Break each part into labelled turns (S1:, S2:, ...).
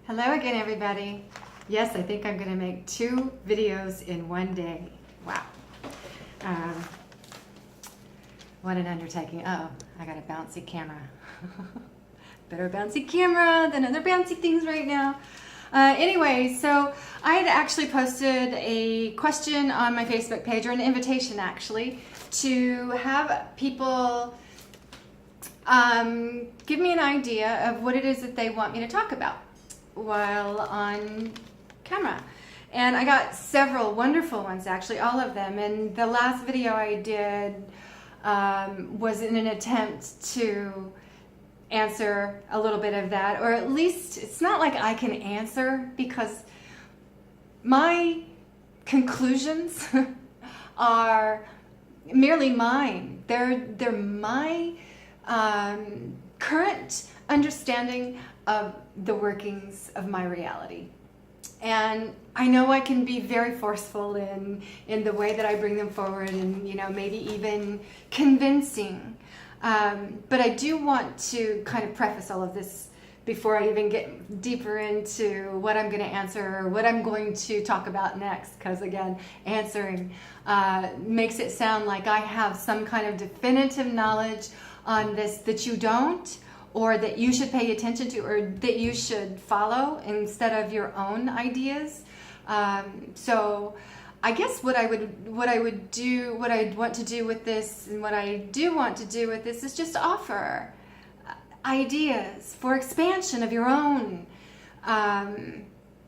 S1: Hello again, everybody. Yes, I think I'm going to make 2 videos in one day. Wow. What an undertaking. Oh, I got a bouncy camera. Better bouncy camera than other bouncy things right now. Anyway, so I had actually posted a question on my Facebook page, or an invitation actually, to have people give me an idea of what it is that they want me to talk about while on camera. And I got several wonderful ones, actually, all of them. And the last video I did was in an attempt to answer a little bit of that, or at least it's not like I can answer, because my conclusions are merely mine. They're my current understanding of the workings of my reality. And I know I can be very forceful in the way that I bring them forward, and maybe even convincing. But I do want to kind of preface all of this before I even get deeper into what I'm going to answer or what I'm going to talk about next, because again, answering makes it sound like I have some kind of definitive knowledge on this that you don't, or that you should pay attention to, or that you should follow instead of your own ideas. So I guess what I'd want to do with this, and what I do want to do with this, is just offer ideas for expansion of your own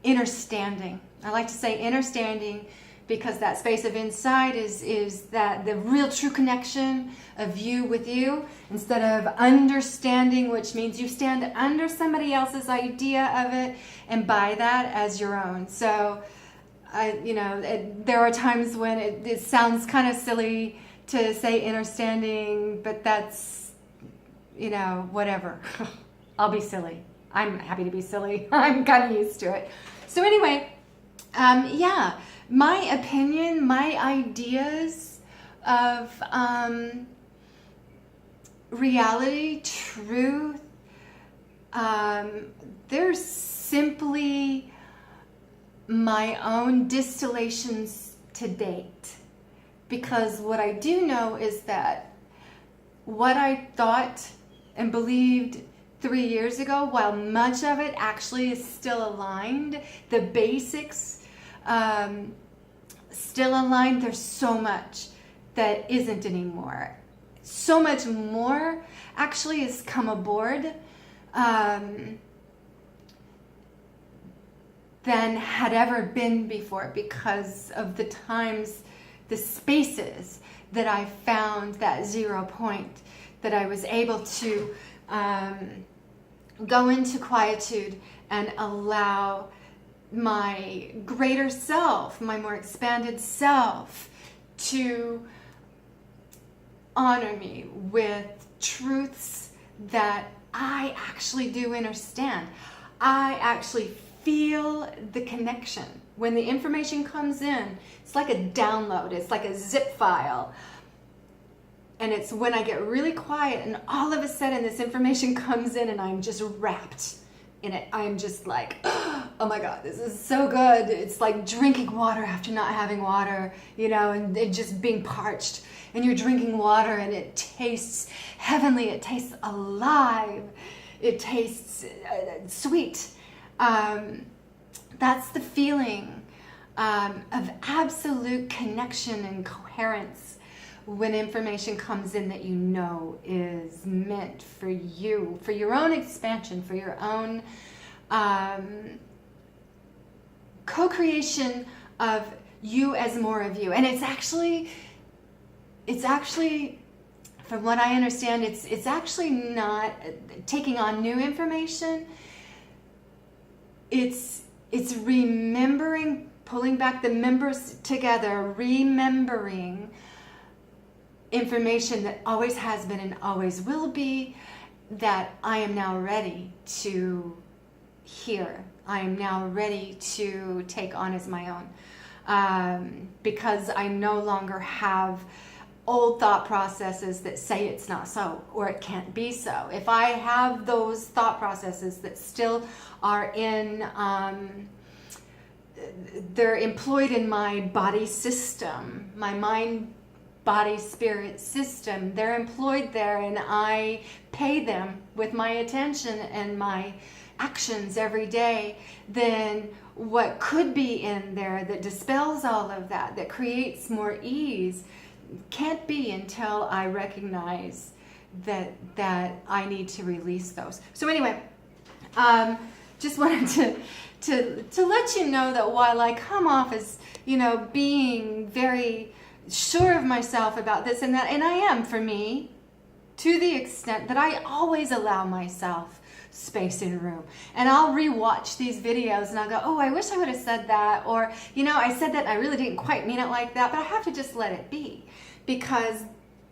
S1: innerstanding. I like to say innerstanding because that space of inside is that the real true connection of you with you, instead of understanding, which means you stand under somebody else's idea of it and buy that as your own. So there are times when it sounds kind of silly to say innerstanding, but that's, whatever. I'll be silly. I'm happy to be silly. I'm kind of used to it. So anyway, my opinion, my ideas of reality, truth, they're simply my own distillations to date. Because what I do know is that what I thought and believed 3 years ago, while much of it actually is still aligned, the basics still aligned, there's so much that isn't anymore. So much more actually has come aboard than had ever been before, because of the times, the spaces that I found that 0 point, that I was able to go into quietude and allow my greater self, my more expanded self, to honor me with truths that I actually do understand. I actually feel the connection. When the information comes in, it's like a download, it's like a zip file. And it's when I get really quiet and all of a sudden this information comes in and I'm just wrapped in it. I'm just like, oh my God, this is so good. It's like drinking water after not having water, and it just being parched. And you're drinking water and it tastes heavenly. It tastes alive. It tastes sweet. That's the feeling of absolute connection and coherence when information comes in that is meant for you, for your own expansion, for your own co-creation of you as more of you. And it's actually, from what I understand, it's actually not taking on new information. It's remembering, pulling back the members together, remembering information that always has been and always will be, that I am now ready to hear. I am now ready to take on as my own. Because I no longer have old thought processes that say it's not so or it can't be so, if I have those thought processes that still are they're employed in my body system, my mind, body, spirit system, they're employed there, and I pay them with my attention and my actions every day, then what could be in there that dispels all of that, that creates more ease, can't be until I recognize that I need to release those. So anyway, just wanted to let you know that while I come off as, being very sure of myself about this and that, and I am, for me, to the extent that I always allow myself space and room. And I'll rewatch these videos and I'll go, oh, I wish I would have said that, or, I said that and I really didn't quite mean it like that, but I have to just let it be, because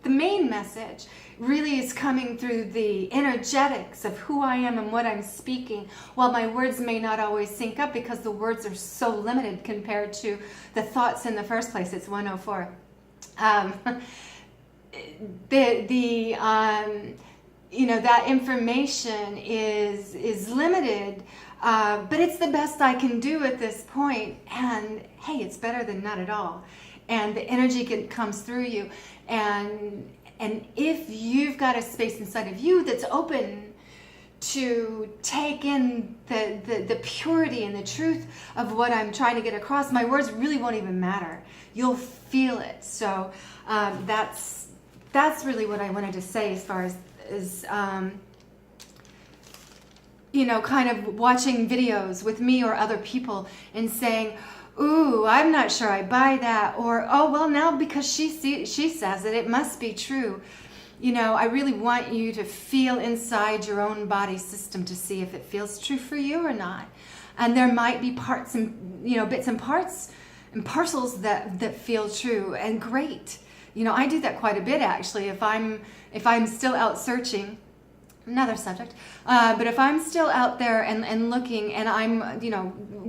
S1: the main message really is coming through the energetics of who I am and what I'm speaking, while my words may not always sync up because the words are so limited compared to the thoughts in the first place. It's 104. That information is limited, but it's the best I can do at this point. And hey, it's better than not at all. And the energy comes through you. And if you've got a space inside of you that's open to take in the purity and the truth of what I'm trying to get across, my words really won't even matter. You'll feel it. So that's really what I wanted to say as far as kind of watching videos with me or other people and saying, ooh, I'm not sure I buy that, or, oh, well, now because she says it must be true. I really want you to feel inside your own body system to see if it feels true for you or not. And there might be parts and, bits and parts and parcels that feel true, and great. I do that quite a bit, actually. If I'm still out searching, another subject, but if I'm still out there and looking, and I'm,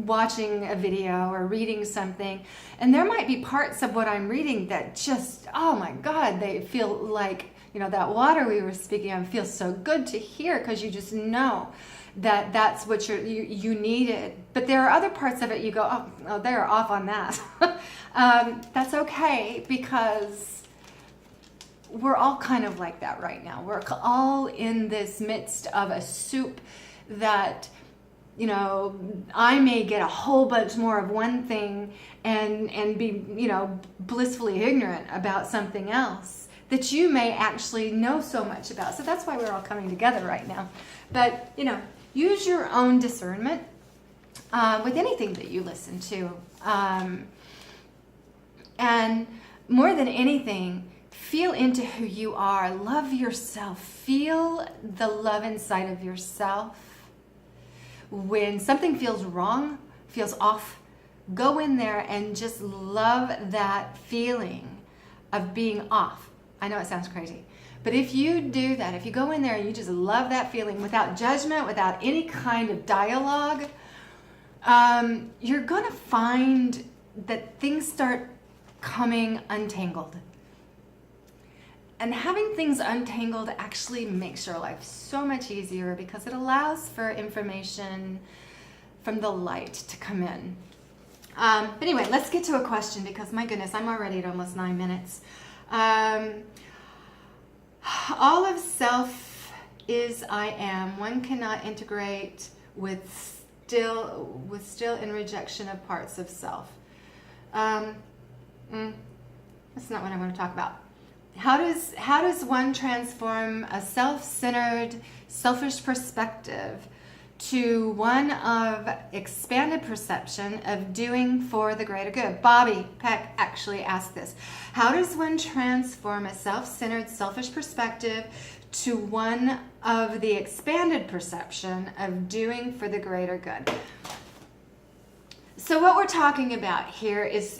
S1: watching a video or reading something, and there might be parts of what I'm reading that just, oh my God, they feel like, that water we were speaking of feels so good to hear, because you just know that that's what you needed. But there are other parts of it you go, oh, they're off on that. That's okay, because we're all kind of like that right now. We're all in this midst of a soup that, I may get a whole bunch more of one thing and be, blissfully ignorant about something else that you may actually know so much about. So that's why we're all coming together right now. But, use your own discernment with anything that you listen to. And more than anything, feel into who you are. Love yourself. Feel the love inside of yourself. When something feels wrong, feels off, go in there and just love that feeling of being off. I know it sounds crazy, but if you do that, if you go in there and you just love that feeling without judgment, without any kind of dialogue, you're going to find that things start coming untangled. And having things untangled actually makes your life so much easier, because it allows for information from the light to come in. But anyway, let's get to a question, because my goodness, I'm already at almost 9 minutes. All of self is I am. One cannot integrate with still in rejection of parts of self. That's not what I want to talk about. How does one transform a self-centered, selfish perspective to one of expanded perception of doing for the greater good? Bobby Peck actually asked this. How does one transform a self-centered, selfish perspective to one of the expanded perception of doing for the greater good? So what we're talking about here is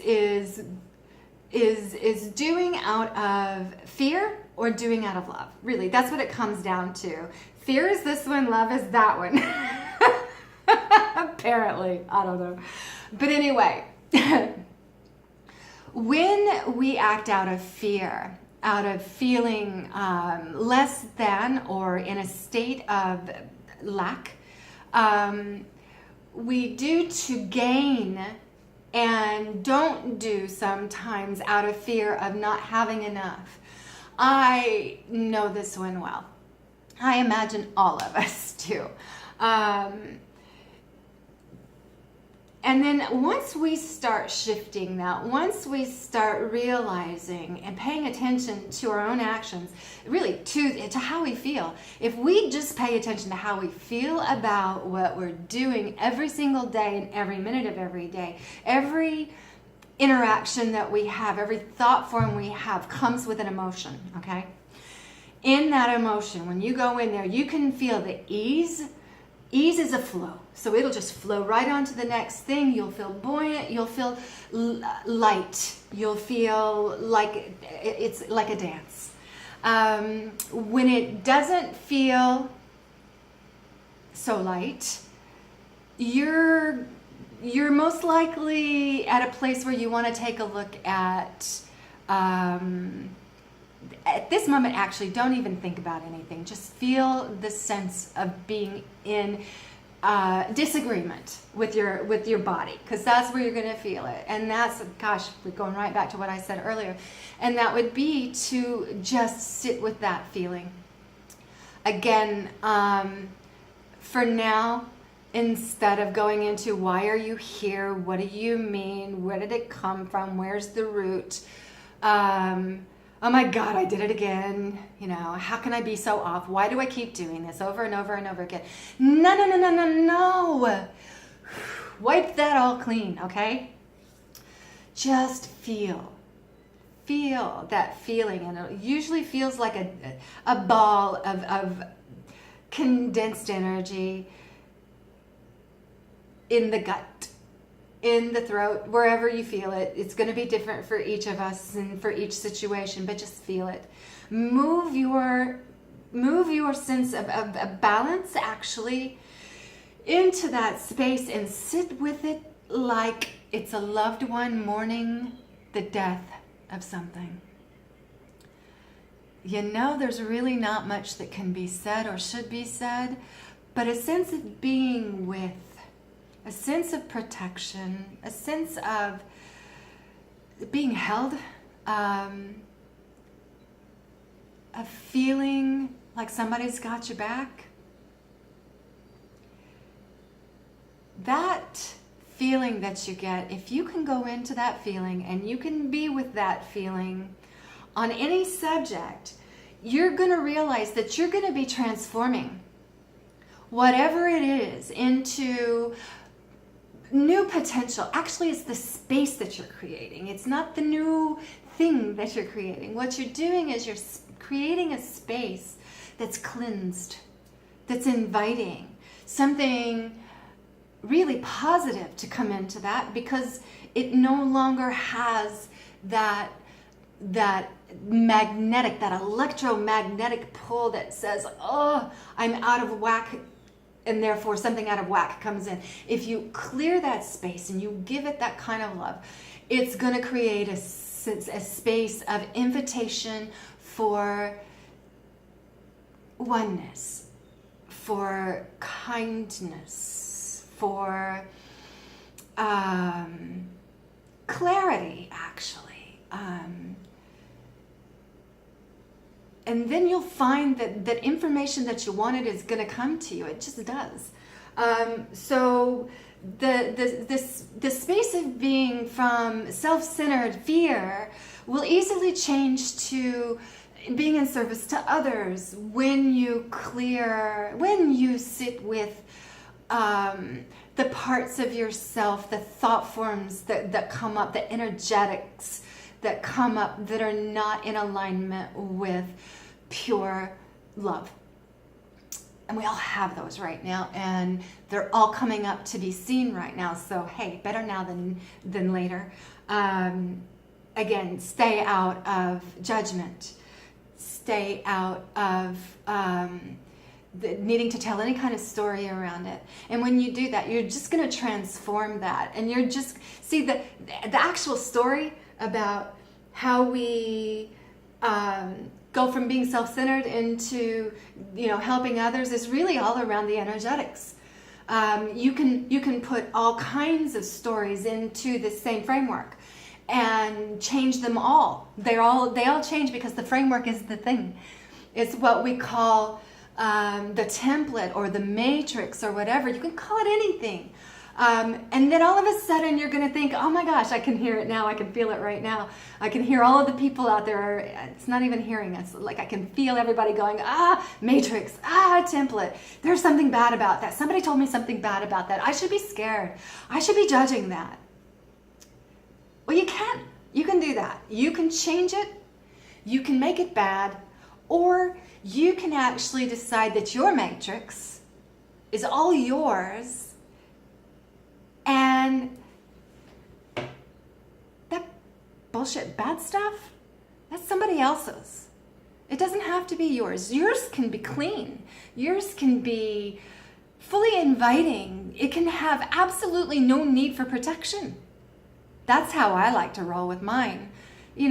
S1: doing out of fear or doing out of love. Really, that's what it comes down to. Fear is this one, love is that one. Apparently, I don't know. But anyway, when we act out of fear, out of feeling less than or in a state of lack. We do to gain and don't do sometimes out of fear of not having enough. I know this one well. I imagine all of us do. And then once we start shifting that, once we start realizing and paying attention to our own actions, really to how we feel, if we just pay attention to how we feel about what we're doing every single day and every minute of every day, every interaction that we have, every thought form we have comes with an emotion, okay? In that emotion, when you go in there, you can feel the ease. Ease is a flow. So it'll just flow right on to the next thing. You'll feel buoyant. You'll feel light. You'll feel like it's like a dance. When it doesn't feel so light, you're most likely at a place where you want to take a look at this moment. Actually, don't even think about anything. Just feel the sense of being in disagreement with your body, because that's where you're going to feel it. And that's, gosh, we're going right back to what I said earlier. And that would be to just sit with that feeling. Again, for now, instead of going into why are you here, what do you mean, where did it come from, where's the root, oh my God, I did it again. You know, how can I be so off? Why do I keep doing this over and over and over again? No. Wipe that all clean, okay? Just feel that feeling. And it usually feels like a ball of condensed energy in the gut, in the throat, wherever you feel it. It's going to be different for each of us and for each situation, but just feel it. Move your sense of balance actually into that space and sit with it like it's a loved one mourning the death of something. You know, there's really not much that can be said or should be said, but a sense of being with, a sense of protection, a sense of being held, of feeling like somebody's got your back. That feeling that you get, if you can go into that feeling and you can be with that feeling on any subject, you're going to realize that you're going to be transforming whatever it is into new potential. Actually, it's the space that you're creating. It's not the new thing that you're creating. What you're doing is you're creating a space that's cleansed, that's inviting, something really positive to come into that, because it no longer has that magnetic, that electromagnetic pull that says, oh, I'm out of whack, and therefore something out of whack comes in. If you clear that space and you give it that kind of love, it's going to create a space of invitation for oneness, for kindness, for clarity, actually. And then you'll find that information that you wanted is going to come to you. It just does. So the space of being from self-centered fear will easily change to being in service to others when you sit with the parts of yourself, the thought forms that come up, the energetics that come up that are not in alignment with pure love. And we all have those right now, and they're all coming up to be seen right now. So hey, better now than later. Again, stay out of judgment. Stay out of needing to tell any kind of story around it. And when you do that, you're just going to transform that. And you're just, see, the actual story about how we go from being self-centered into, helping others is really all around the energetics. You can put all kinds of stories into this same framework and change them all. They all change because the framework is the thing. It's what we call the template or the matrix or whatever. You can call it anything. And then all of a sudden you're going to think, oh my gosh, I can hear it now. I can feel it right now. I can hear all of the people out there. It's not even hearing us. Like I can feel everybody going, matrix, template. There's something bad about that. Somebody told me something bad about that. I should be scared. I should be judging that. Well, you can. You can do that. You can change it. You can make it bad. Or you can actually decide that your matrix is all yours. And that bullshit bad stuff, that's somebody else's. It doesn't have to be yours. Yours can be clean. Yours can be fully inviting. It can have absolutely no need for protection. That's how I like to roll with mine.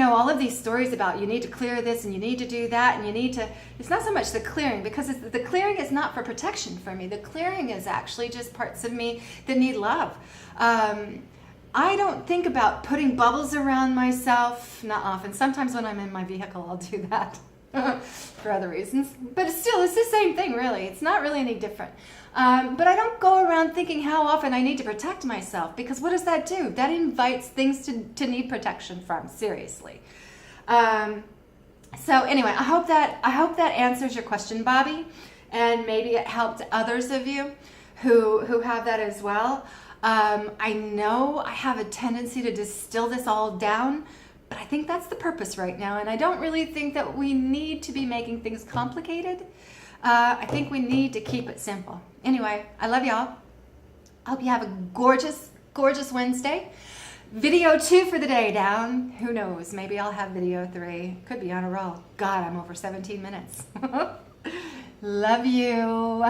S1: All of these stories about you need to clear this and you need to do that and you need to, it's not so much the clearing, because the clearing is not for protection for me. The clearing is actually just parts of me that need love. I don't think about putting bubbles around myself, not often. Sometimes when I'm in my vehicle, I'll do that for other reasons. But it's the same thing, really. It's not really any different. But I don't go around thinking how often I need to protect myself, because what does that do? That invites things to need protection from, seriously. So anyway, I hope that answers your question, Bobby, and maybe it helped others of you who have that as well. I know I have a tendency to distill this all down, but I think that's the purpose right now, and I don't really think that we need to be making things complicated. I think we need to keep it simple. Anyway, I love y'all. I hope you have a gorgeous, gorgeous Wednesday. Video 2 for the day down. Who knows? Maybe I'll have video 3. Could be on a roll. God, I'm over 17 minutes. Love you.